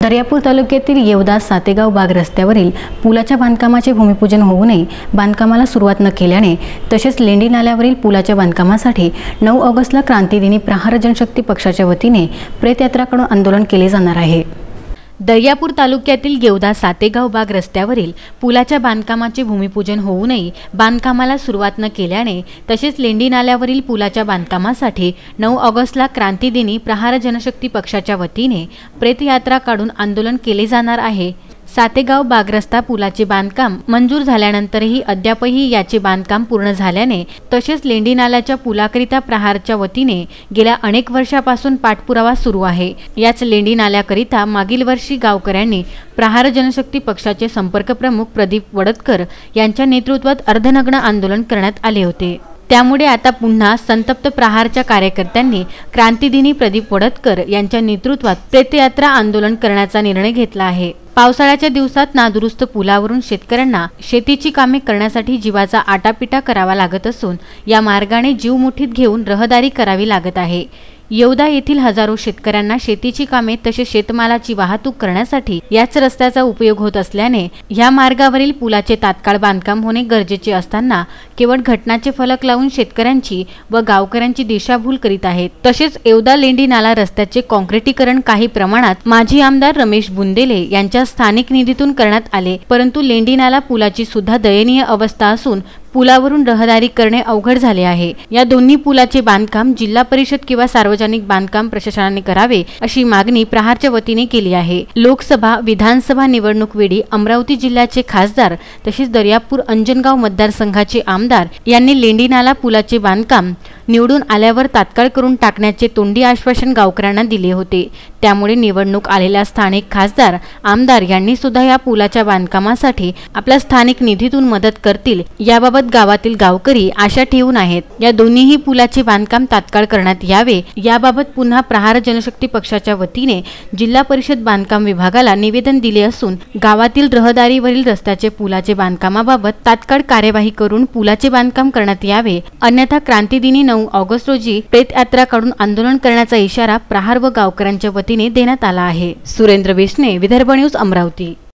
दर्यापूर तालुक्यातील येवदा सातेगाव बाग रस्त्यावरील पुलाच्या बांधकामाचे भूमिपूजन होऊ नये, बांधकामाला सुरुवात न केल्याने तसेच लेंडी नाल्यावरील पुलाच्या बांधकामासाठी 9 ऑगस्टला क्रांतिदिनी प्रहार जनशक्ती पक्षाच्या वतीने प्रेतयात्रा काढून आंदोलन केले जाणार आहे। दर्यापूर तालुक्यातील येवदा सातेगाव बाग रस्त्यावरील पुलाच्या बांधकामाचे भूमिपूजन होऊ नये, बांधकामाला सुरुवात न केल्याने तसेच लेंडी नाल्यावरील पुलाच्या बांधकामासाठी 9 ऑगस्टला क्रांतिदिनी प्रहार जनशक्ती पक्षाच्या वतीने प्रेतयात्रा काढून आंदोलन केले जाणार आहे। सातेगाव बाग रस्ता पुलाचे बांधकाम मंजूर झाल्यानंतरही अद्यापही याचे बांधकाम पूर्ण झाल्याने तसेच लेंडी नाल्याच्या पुलाकरिता प्रहारच्या वतीने गेल्या अनेक वर्षापासून पाठपुरावा सुरू आहे। याच लेंडी नाल्याकरिता मागील वर्षी गावकऱ्यांनी प्रहार जनशक्ती पक्षाचे संपर्क प्रमुख प्रदीप वडतकर यांच्या नेतृत्वात अर्धनग्न आंदोलन करण्यात आले होते। त्यामुळे आता पुन्हा संतप्त प्रहारच्या कार्यकर्त्यांनी क्रांतिदिनी प्रदीप वडतकर यांच्या नेतृत्वात प्रेतयात्रा आंदोलन करण्याचा निर्णय घेतला आहे। पावसाळ्याच्या दिवसात नादुरुस्त पुलावरून शेतकऱ्यांना शेतीची कामे करण्यासाठी जीवाचा आटापिटा करावा लागत असून या मार्गाने जीव मुठीत घेऊन रहदारी करावी लागत आहे। येवदा येथील हजारो शेतकऱ्यांना शेतीची कामे तसेच शेतमालाची वाहतूक करण्यासाठी याच रस्त्याचा उपयोग होत असल्याने या मार्गावरील पुलाचे तात्काळ बांधकाम होणे गरजेचे असताना केवळ घटनाचे फलक लावून शेतकऱ्यांची व गावकऱ्यांची दिशाभूल करीत आहेत। तसेच येवदा लेंडी नाला रस्त्याचे काँक्रिटीकरण काही प्रमाणात माजी आमदार रमेश बुंदेले यांच्या स्थानिक निधीतून करण्यात आले, परंतु लेंडी नाला पुलाची सुद्धा दयनीय अवस्था असून पुलावरून रहदारी करणे अवघड झाले आहे। या दोन्ही पुलाचे बांधकाम जिल्हा परिषद किंवा सार्वजनिक बांधकाम प्रशासनाने करावे अशी मागणी प्रहारच्या वतीने केली आहे। लोकसभा विधानसभा निवडणूक वेळी अमरावती जिल्ह्याचे खासदार तसेच दर्यापूर अंजनगाव मतदारसंघाचे आमदार यांनी लेंडी नाला पुलाचे बांधकाम निवडून आल्यावर तात्काळ करून टाकण्याचे तोंडी आश्वासन गावकऱ्यांना दिले होते। त्यामुळे निवडणूक आलेल्या स्थानिक खासदार आमदार यांनी सुद्धा या पुलाच्या बांधकामासाठी आपल्या स्थानिक निधीतून मदत करतील याबाबत गावातील गावकरी आशा ठेवून आहेत। या दोन्हीही पुलाचे बांधकाम तात्काळ करण्यात यावे याबाबत पुन्हा प्रहार जनशक्ती पक्षाच्या वतीने जिल्हा परिषद बांधकाम विभागाला निवेदन दिले असून गावातील रहदारीवरील रस्त्याचे पुलाचे बांधकामाबाबत तात्काळ कार्यवाही करून पुलाचे बांधकाम करण्यात यावे, अन्यथा क्रांतिदिनी 9 ऑगस्ट रोजी प्रेतयात्रा काढून आंदोलन करण्याचा इशारा प्रहार व गावकऱ्यांच्या वतीने देण्यात आला आहे। सुरेंद्र वेशने, विदर्भ न्यूज, अमरावती।